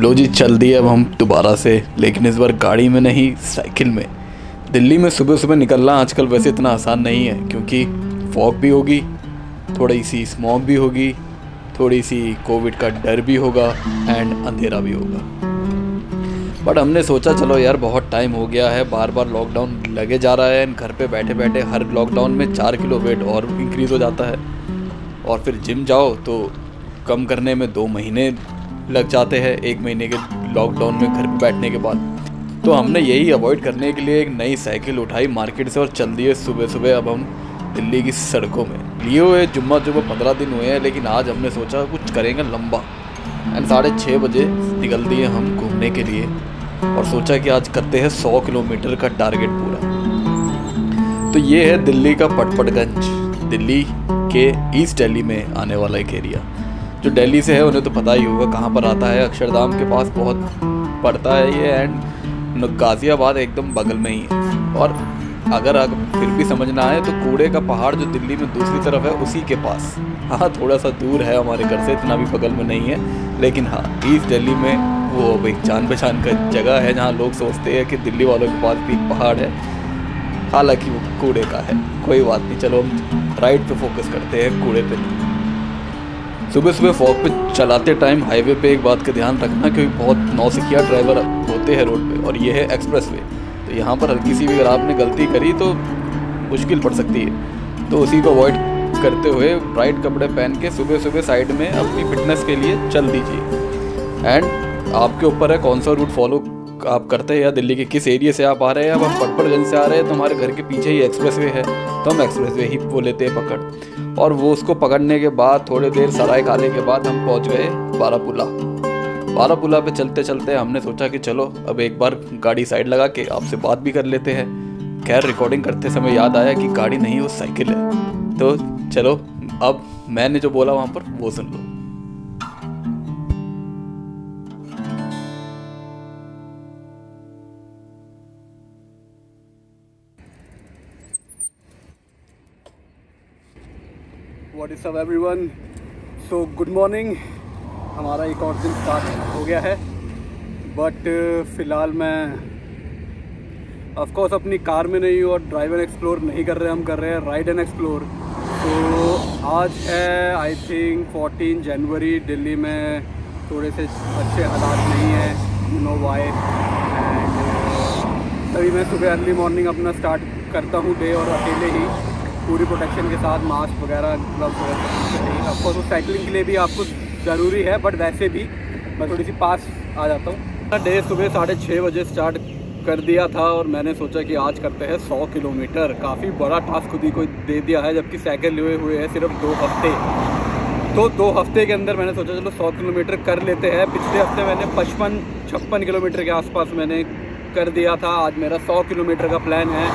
लो जी, चल दिए अब हम दोबारा से, लेकिन इस बार गाड़ी में नहीं, साइकिल में। दिल्ली में सुबह सुबह निकलना आजकल वैसे इतना आसान नहीं है, क्योंकि फॉग भी होगी, थोड़ी सी स्मॉग भी होगी, थोड़ी सी कोविड का डर भी होगा एंड अंधेरा भी होगा। बट हमने सोचा चलो यार बहुत टाइम हो गया है, बार बार लॉकडाउन लगे जा रहा है, घर पे बैठे बैठे हर लॉकडाउन में 4 किलो वेट और इंक्रीज़ हो जाता है, और फिर जिम जाओ तो कम करने में 2 महीने लग जाते हैं, 1 महीने के लॉकडाउन में घर पे बैठने के बाद। तो हमने यही अवॉइड करने के लिए एक नई साइकिल उठाई मार्केट से और चल दिए सुबह सुबह अब हम दिल्ली की सड़कों में। लिए हुए जुम्मा 15 दिन हुए हैं, लेकिन आज हमने सोचा कुछ करेंगे लंबा एंड 6:30 बजे निकल दिए हम घूमने के लिए और सोचा कि आज करते हैं 100 किलोमीटर का टारगेट पूरा। तो ये है दिल्ली का पटपटगंज, दिल्ली के ईस्ट दिल्ली में आने वाला एक एरिया। जो दिल्ली से है उन्हें तो पता ही होगा कहाँ पर आता है, अक्षरधाम के पास बहुत पड़ता है ये एंड गाज़ियाबाद एकदम बगल में ही है। और अगर फिर भी समझ ना आए तो कूड़े का पहाड़ जो दिल्ली में दूसरी तरफ है उसी के पास, हाँ थोड़ा सा दूर है हमारे घर से, इतना भी बगल में नहीं है, लेकिन हाँ ईस्ट दिल्ली में वो अब एक जान पहचान का जगह है जहाँ लोग सोचते हैं कि दिल्ली वालों के पास भी एक पहाड़ है, हालांकि वो कूड़े का है। कोई बात नहीं, चलो हम राइड पे फोकस करते हैं, कूड़े पे नहीं। सुबह सुबह फॉग पे चलाते टाइम हाईवे पे एक बात का ध्यान रखना, क्योंकि बहुत नौसिखिया ड्राइवर होते हैं रोड पे और ये है एक्सप्रेस वे, तो यहाँ पर हल्की सी भी अगर आपने गलती करी तो मुश्किल पड़ सकती है। तो उसी को अवॉइड करते हुए ब्राइट कपड़े पहन के सुबह सुबह साइड में अपनी फिटनेस के लिए चल दीजिए एंड आपके ऊपर है कौन सा रूट फॉलो आप करते हैं या दिल्ली के किस एरिया से आप आ रहे हैं। अब हम पटपटगंज से आ रहे हैं तो हमारे घर के पीछे ही एक्सप्रेस वे है, तो हम एक्सप्रेस वे ही वो लेते हैं पकड़, और वो उसको पकड़ने के बाद थोड़ी देर सराय खाने के बाद हम पहुंच गए बारापुला पे। चलते चलते हमने सोचा कि चलो अब एक बार गाड़ी साइड लगा के आपसे बात भी कर लेते हैं। खैर रिकॉर्डिंग करते समय याद आया कि गाड़ी नहीं वो साइकिल है, तो चलो अब मैंने जो बोला वहाँ पर वो सुन लो। What is up everyone, so good morning. हमारा एक और दिन स्टार्ट हो गया है, बट फ़िलहाल मैं ऑफ कोर्स अपनी कार में नहीं हूँ और ड्राइव एंड एक्सप्लोर नहीं कर रहे, हम कर रहे हैं राइड एंड एक्सप्लोर। तो आज है आई थिंक 14 जनवरी। दिल्ली में थोड़े से अच्छे हालात नहीं हैं, यू नो वाई, एंड तभी मैं सुबह अर्ली मॉर्निंग अपना स्टार्ट करता हूँ डे, और अकेले ही पूरी प्रोटेक्शन के साथ, मास्क वगैरह, ग्लव्स वगैरह। ऑफकोर्स वो साइकिलिंग के लिए भी आपको ज़रूरी है, बट वैसे भी मैं थोड़ी सी पास आ जाता हूँ। डे सुबह 6:30 बजे स्टार्ट कर दिया था और मैंने सोचा कि आज करते हैं 100 किलोमीटर। काफ़ी बड़ा टास्क खुद ही को दे दिया है, जबकि साइकिल लिए हुए हैं सिर्फ 2 हफ्ते। तो 2 हफ्ते के अंदर मैंने सोचा चलो 100 किलोमीटर कर लेते हैं। पिछले हफ्ते मैंने 55-56 किलोमीटर के आसपास मैंने कर दिया था। आज मेरा 100 किलोमीटर का प्लान है,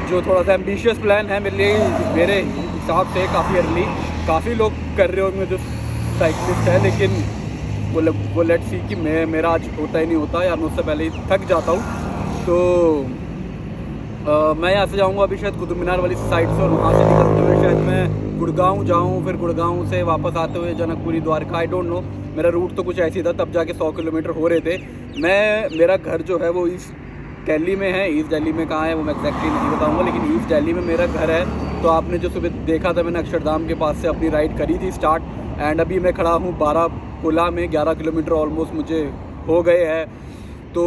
जो थोड़ा सा एम्बिशियस प्लान है मेरे लिए, मेरे हिसाब से काफ़ी अर्ली। काफ़ी लोग कर रहे होंगे जो साइकिलिस्ट है, लेकिन वो लेट्स सी कि मेरा आज होता ही नहीं होता यार, मैं उससे पहले ही थक जाता हूँ। तो मैं यहाँ से जाऊँगा अभी शायद कुतुब मीनार वाली साइड से, और वहाँ से निकलते हुए शायद मैं गुड़गांव जाऊँ, फिर गुड़गांव से वापस आते हुए Janakpuri, Dwarka, I don't know. मेरा रूट तो कुछ ऐसी था, तब जाके 100 किलोमीटर हो रहे थे। मेरा घर जो है वो ईस्ट दिल्ली में है। ईस्ट दिल्ली में कहाँ है वो मैं एक्जैक्टली नहीं बताऊंगा, लेकिन ईस्ट दिल्ली में मेरा घर है। तो आपने जो सुबह देखा था, मैंने अक्षरधाम के पास से अपनी राइड करी थी स्टार्ट, एंड अभी मैं खड़ा हूँ बारापुला में। 11 किलोमीटर ऑलमोस्ट मुझे हो गए हैं। तो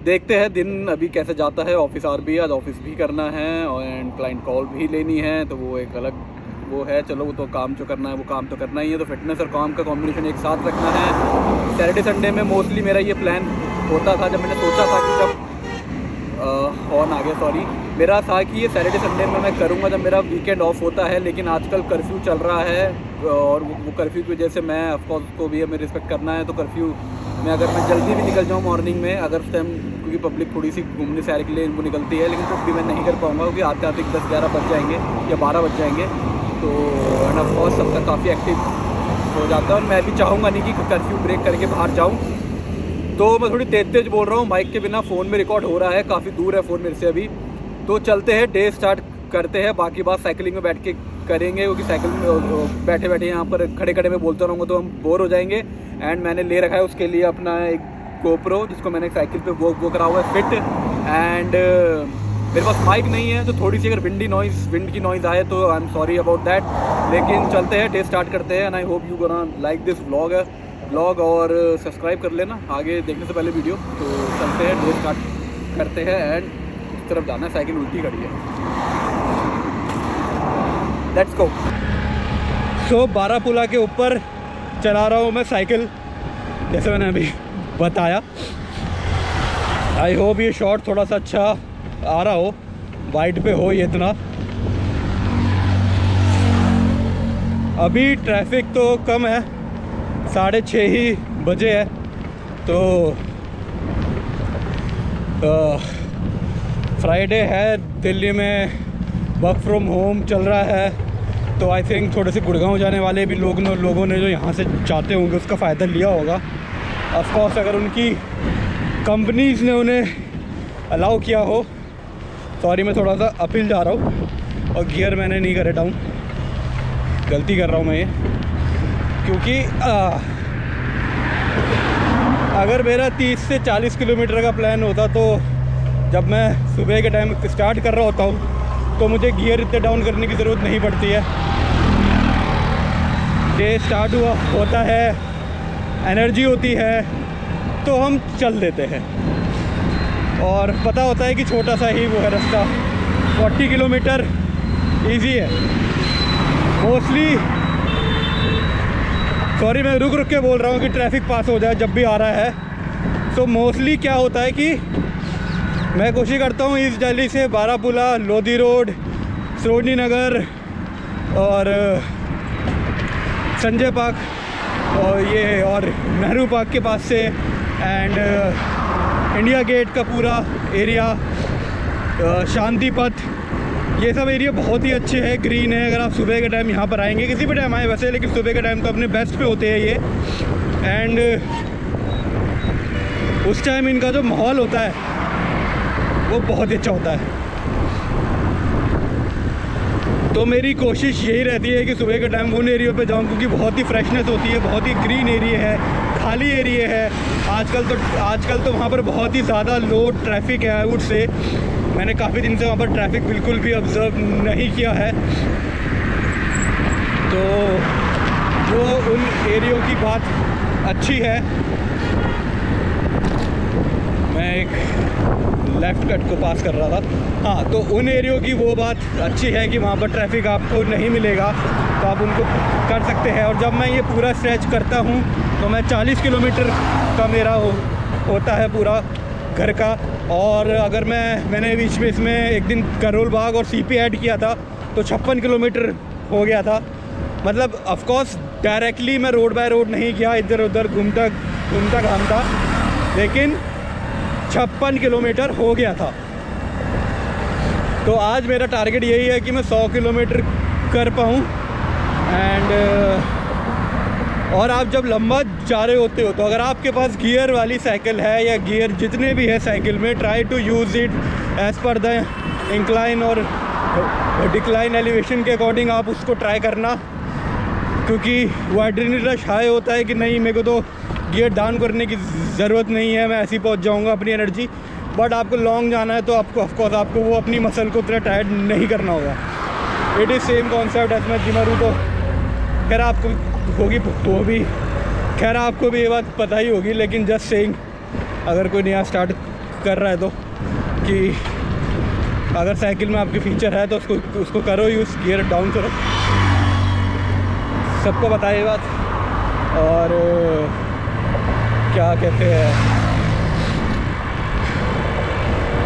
देखते हैं दिन अभी कैसे जाता है। ऑफिस आवर भी, आज ऑफिस भी करना है एंड क्लाइंट कॉल भी लेनी है, तो वो एक अलग वो है। चलो वो तो काम जो करना है वो काम तो करना ही है, तो फिटनेस और काम का कॉम्बिनेशन एक साथ रखना है। सैटरडे संडे में मोस्टली मेरा ये प्लान होता था, जब मैंने सोचा था कि जब हॉर्न आ गया, सॉरी, मेरा था कि ये सैटरडे संडे में मैं करूँगा जब मेरा वीकेंड ऑफ होता है। लेकिन आजकल कर्फ्यू चल रहा है, और वो कर्फ्यू की वजह से मैं ऑफकोर्स को भी हमें रिस्पेक्ट करना है। तो कर्फ्यू में अगर मैं जल्दी भी निकल जाऊँ मॉर्निंग में, अगर उस टाइम, क्योंकि पब्लिक थोड़ी सी घूमने सैर के लिए वो निकलती है, लेकिन तब भी मैं नहीं कर पाऊँगा, क्योंकि आते आते 10-11 बज जाएंगे या 12 बज जाएंगे। तो एंड ऑफकोर्स सबका काफ़ी एक्टिव हो जाता है, और मैं भी चाहूँगा नहीं कि कर्फ्यू ब्रेक करके बाहर जाऊँ। तो मैं थोड़ी तेज बोल रहा हूँ, माइक के बिना, फ़ोन में रिकॉर्ड हो रहा है, काफ़ी दूर है फ़ोन मेरे से अभी। तो चलते हैं, डे स्टार्ट करते हैं। बाकी बात साइकिलिंग में बैठ के करेंगे, क्योंकि साइकिल में बैठे बैठे यहाँ पर खड़े खड़े में बोलता रहूँगा तो हम बोर हो जाएंगे। एंड मैंने ले रखा है उसके लिए अपना एक GoPro, जिसको मैंने साइकिल पे वो करा हुआ है फिट। एंड मेरे पास माइक नहीं है, तो थोड़ी सी अगर विंड की नॉइज़ आए तो I am sorry about that. लेकिन चलते हैं, डे स्टार्ट करते हैं। And I hope you gonna like this vlog और सब्सक्राइब कर लेना आगे देखने से पहले वीडियो। तो चलते हैं, डे स्टार्ट करते हैं। एंड इस तरफ जाना है, साइकिल उल्टी खड़ी है। Let's go. सो बारापुला के ऊपर चला रहा हूँ मैं साइकिल, जैसे मैंने अभी बताया। आई होप ये शॉट थोड़ा सा अच्छा आ रहा हो, वाइड पे हो ये इतना। अभी ट्रैफिक तो कम है, 6:30 ही बजे है। तो फ्राइडे है, दिल्ली में वर्क फ्रॉम होम चल रहा है। तो आई थिंक थोड़े से गुड़गांव जाने वाले भी लोगों ने जो यहाँ से जाते होंगे उसका फ़ायदा लिया होगा। ऑफ कोर्स अगर उनकी कंपनीज़ ने उन्हें अलाउ किया हो। सॉरी, मैं थोड़ा सा अपहिल जा रहा हूँ और गियर मैंने नहीं करे डाउन, गलती कर रहा हूँ मैं ये। क्योंकि अगर मेरा 30 से 40 किलोमीटर का प्लान होता तो जब मैं सुबह के टाइम स्टार्ट कर रहा होता हूँ तो मुझे गियर इतने डाउन करने की ज़रूरत नहीं पड़ती है। डे स्टार्ट होता है, एनर्जी होती है तो हम चल देते हैं। और पता होता है कि छोटा सा ही वो है रास्ता, 40 किलोमीटर ईजी है मोस्टली। सॉरी, मैं रुक के बोल रहा हूँ कि ट्रैफिक पास हो जाए जब भी आ रहा है। तो मोस्टली क्या होता है कि मैं कोशिश करता हूँ ईस्ट दिल्ली से बारापुला, लोधी रोड, सरोजनी नगर और संजय पार्क और नेहरू पार्क के पास से एंड इंडिया गेट का पूरा एरिया, शांति पथ, ये सब एरिया बहुत ही अच्छे हैं, ग्रीन है। अगर आप सुबह के टाइम यहाँ पर आएंगे, किसी भी टाइम आए वैसे, लेकिन सुबह के टाइम तो अपने बेस्ट पे होते हैं ये। एंड उस टाइम इनका जो माहौल होता है वो बहुत ही अच्छा होता है। तो मेरी कोशिश यही रहती है कि सुबह के टाइम उन एरिया पे जाऊँ, क्योंकि बहुत ही फ्रेशनेस होती है, बहुत ही ग्रीन एरिया है, खाली एरिया है। आजकल तो वहाँ पर बहुत ही ज़्यादा लो ट्रैफिक है। आई वुड से मैंने काफ़ी दिन से वहाँ पर ट्रैफिक बिल्कुल भी ऑब्ज़र्व नहीं किया है। तो वो उन एरियो की बात अच्छी है। मैं एक लेफ़्ट कट को पास कर रहा था। हाँ, तो उन एरियो की वो बात अच्छी है कि वहाँ पर ट्रैफिक आपको नहीं मिलेगा, तो आप उनको कर सकते हैं। और जब मैं ये पूरा स्ट्रेच करता हूँ तो मैं 40 किलोमीटर का मेरा होता है पूरा घर का। और अगर मैंने बीच में इसमें एक दिन करोल बाग और सीपी ऐड किया था तो 56 किलोमीटर हो गया था। मतलब ऑफ कोर्स डायरेक्टली मैं रोड बाय रोड नहीं किया, इधर उधर घूमता घामता, लेकिन 56 किलोमीटर हो गया था। तो आज मेरा टारगेट यही है कि मैं 100 किलोमीटर कर पाऊँ। एंड और आप जब लंबा जा रहे होते हो तो अगर आपके पास गियर वाली साइकिल है या गियर जितने भी है साइकिल में, try to use it as per the incline और डिक्लाइन एलिवेशन के अकॉर्डिंग आप उसको ट्राई करना। क्योंकि वो एड्रेनलिन रश हाई होता है कि नहीं, मेरे को तो गियर डाउन करने की ज़रूरत नहीं है, मैं ऐसे ही पहुंच जाऊंगा अपनी एनर्जी। बट आपको लॉन्ग जाना है तो आपको ऑफकोर्स आपको वो अपनी मसल को उतना टायर्ड नहीं करना होगा। It is same concept as मैं जिमर हूँ। तो खैर आपको होगी वो भी, खैर आपको भी ये बात पता ही होगी, लेकिन जस्ट सेइंग, अगर कोई नया स्टार्ट कर रहा है तो कि अगर साइकिल में आपके फीचर है तो उसको करो यूज़, गियर डाउन करो, सबको बताए ये बात। और क्या कहते हैं,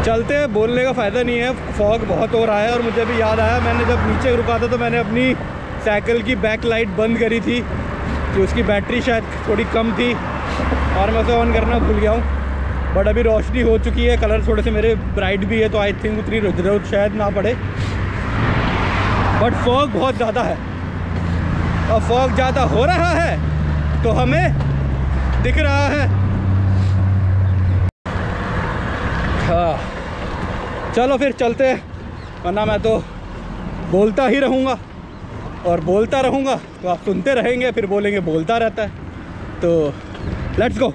चलते हैं, बोलने का फ़ायदा नहीं है, फॉग बहुत हो रहा है। और मुझे भी याद आया, मैंने जब नीचे रुका था तो मैंने अपनी साइकिल की बैक लाइट बंद करी थी कि उसकी बैटरी शायद थोड़ी कम थी और मैं उसे ऑन करना भूल गया हूँ। बट अभी रोशनी हो चुकी है, कलर थोड़े से मेरे ब्राइट भी है, तो आई थिंक उतनी ज़रूरत शायद ना पड़े। बट फॉग बहुत ज़्यादा है और फॉग ज़्यादा हो रहा है तो हमें दिख रहा है। हाँ, चलो फिर चलते हैं, वरना मैं तो बोलता ही रहूँगा और बोलता रहूँगा तो आप सुनते रहेंगे, फिर बोलेंगे बोलता रहता है। तो लेट्स गो।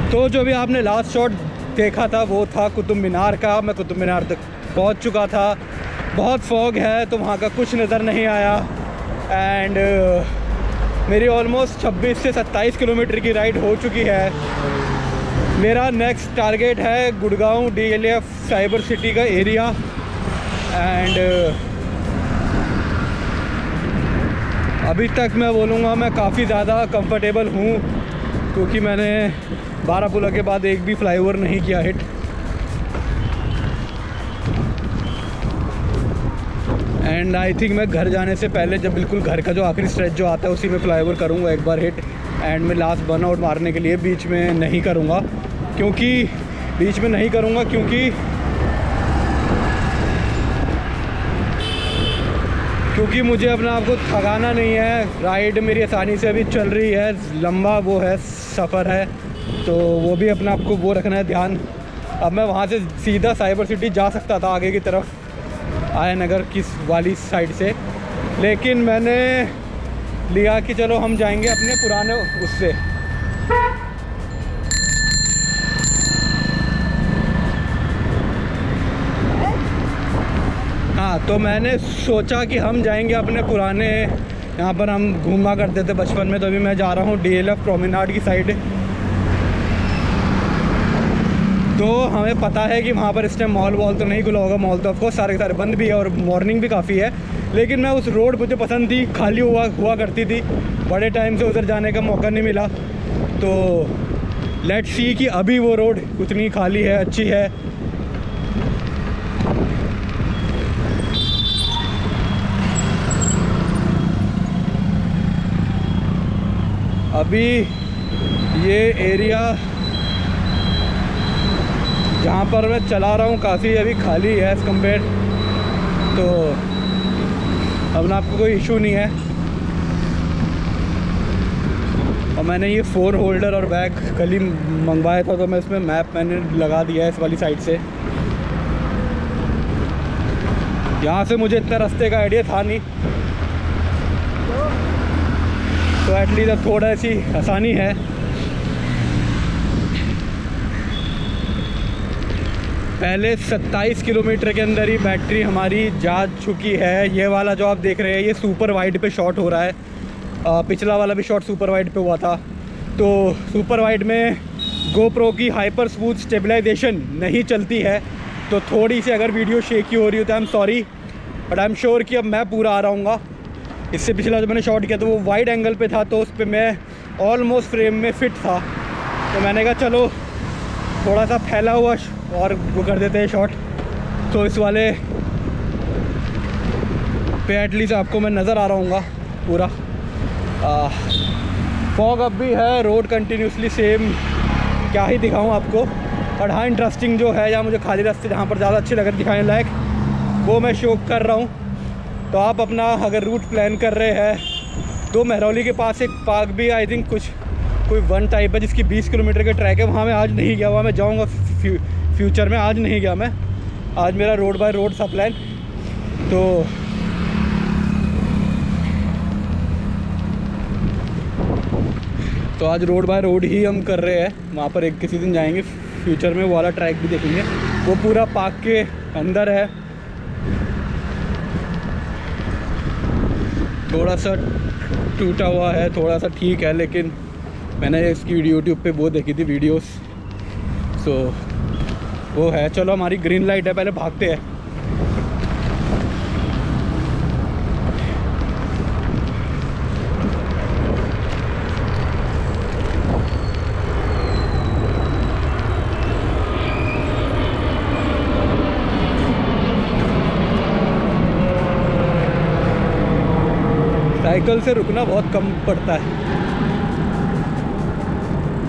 तो जो भी आपने लास्ट शॉट देखा था वो था कुतुब मीनार का। मैं कुतुब मीनार तक पहुंच चुका था। बहुत फॉग है तो वहाँ का कुछ नज़र नहीं आया। एंड मेरी ऑलमोस्ट 26 से 27 किलोमीटर की राइड हो चुकी है। मेरा नेक्स्ट टारगेट है गुड़गांव DLF साइबर सिटी का एरिया। एंड अभी तक मैं बोलूँगा मैं काफ़ी ज़्यादा कंफर्टेबल हूँ, क्योंकि मैंने बारापुला के बाद एक भी फ्लाईओवर नहीं किया हिट। एंड आई थिंक मैं घर जाने से पहले जब बिल्कुल घर का जो आखिरी स्ट्रेच जो आता है उसी में फ्लाईओवर करूँगा एक बार हिट। एंड मैं लास्ट बर्नआउट मारने के लिए बीच में नहीं करूँगा, क्योंकि मुझे अपने आप को थकाना नहीं है। राइड मेरी आसानी से अभी चल रही है, लंबा वो है सफ़र है, तो वो भी अपने आप को वो रखना है ध्यान। अब मैं वहाँ से सीधा साइबर सिटी जा सकता था आगे की तरफ, आया नगर की वाली साइड से, लेकिन मैंने लिया कि चलो हम जाएंगे अपने पुराने उससे। हाँ, तो मैंने सोचा कि हम जाएंगे अपने पुराने, यहाँ पर हम घूमा करते थे बचपन में। तो अभी मैं जा रहा हूँ DLF प्रोमेनाड की साइड। तो हमें पता है कि वहाँ पर इस टाइम मॉल वॉल तो नहीं खुला होगा, मॉल तो ऑफकोर्स सारे सारे बंद भी है और मॉर्निंग भी काफ़ी है। लेकिन मैं उस रोड मुझे पसंद थी, खाली हुआ करती थी, बड़े टाइम से उधर जाने का मौका नहीं मिला। तो लेट्स सी कि अभी वो रोड उतनी खाली है, अच्छी है। अभी ये एरिया जहाँ पर मैं चला रहा हूँ काफ़ी अभी खाली है एज़ कम्पेयर, तो अब ना आपको कोई इशू नहीं है। और मैंने ये फ़ोन होल्डर और बैग कल ही मंगवाया था, तो मैं इसमें मैप मैंने लगा दिया है इस वाली साइड से। यहाँ से मुझे इतना रास्ते का आइडिया था नहीं, तो एटलीस्ट थोड़ा सी आसानी है। पहले 27 किलोमीटर के अंदर ही बैटरी हमारी जा चुकी है। ये वाला जो आप देख रहे हैं ये सुपर वाइड पे शॉट हो रहा है, पिछला वाला भी शॉट सुपर वाइड पे हुआ था। तो सुपर वाइड में GoPro की हाइपर स्मूथ स्टेबलाइजेशन नहीं चलती है, तो थोड़ी सी अगर वीडियो शेकी हो रही हो तो I am sorry, but I am sure कि अब मैं पूरा आ रहा हूँगा। इससे पिछला जो मैंने शॉट किया तो वो वाइड एंगल पे था, तो उस पर मैं ऑलमोस्ट फ्रेम में फिट था। तो मैंने कहा चलो थोड़ा सा फैला हुआ और वो कर देते हैं शॉट, तो इस वाले पे एटलीस्ट आपको मैं नज़र आ रहा हूँगा पूरा। फॉग अब भी है, रोड कंटिन्यूसली सेम, क्या ही दिखाऊँ आपको। और हाँ, इंटरेस्टिंग जो है, या मुझे खाली रास्ते जहाँ पर ज़्यादा अच्छे लग रहे दिखाने लायक, वो मैं शो कर रहा हूँ। तो आप अपना अगर रूट प्लान कर रहे हैं तो महरौली के पास एक पार्क भी आई थिंक कोई वन टाइप है जिसकी 20 किलोमीटर का ट्रैक है, वहाँ मैं आज नहीं गया, वहाँ मैं जाऊँगा फ्यूचर में। आज नहीं गया मैं, आज मेरा रोड बाय रोड था प्लान। तो आज रोड बाय रोड ही हम कर रहे हैं। वहाँ पर एक किसी दिन जाएंगे फ्यूचर में, वो वाला ट्रैक भी देखेंगे, वो पूरा पार्क के अंदर है। थोड़ा सा टूटा हुआ है, थोड़ा सा ठीक है, लेकिन मैंने इसकी यूट्यूब पे वो देखी थी वीडियोस, सो वो है। चलो हमारी ग्रीन लाइट है, पहले भागते हैं। साइकिल से रुकना बहुत कम पड़ता है।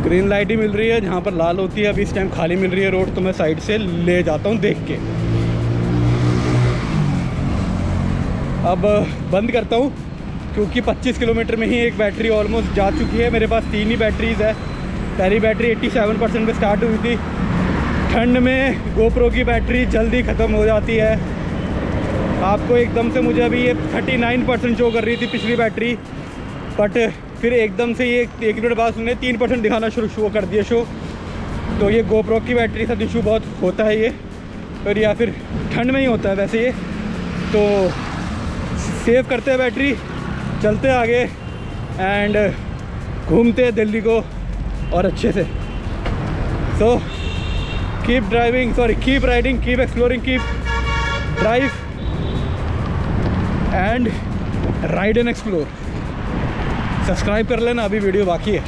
ग्रीन लाइट ही मिल रही है, जहाँ पर लाल होती है अभी इस टाइम खाली मिल रही है रोड, तो मैं साइड से ले जाता हूँ देख के। अब बंद करता हूँ क्योंकि 25 किलोमीटर में ही एक बैटरी ऑलमोस्ट जा चुकी है। मेरे पास 3 ही बैटरीज़ है। पहली बैटरी 87% पे स्टार्ट हुई थी। ठंड में GoPro की बैटरी जल्दी ख़त्म हो जाती है। आपको एकदम से मुझे अभी ये 39% शो कर रही थी पिछली बैटरी, बट फिर एकदम से ये 1 मिनट बाद उसने 3% दिखाना शो कर दिया शो। तो ये GoPro की बैटरी साथ इशू बहुत होता है ये, और या फिर ठंड में ही होता है वैसे ये। तो सेव करते हैं बैटरी, चलते आगे एंड घूमते हैं दिल्ली को और अच्छे से। So keep driving, sorry keep riding, keep exploring, keep drive and ride and explore. Subscribe कर लेना, अभी वीडियो बाकी है।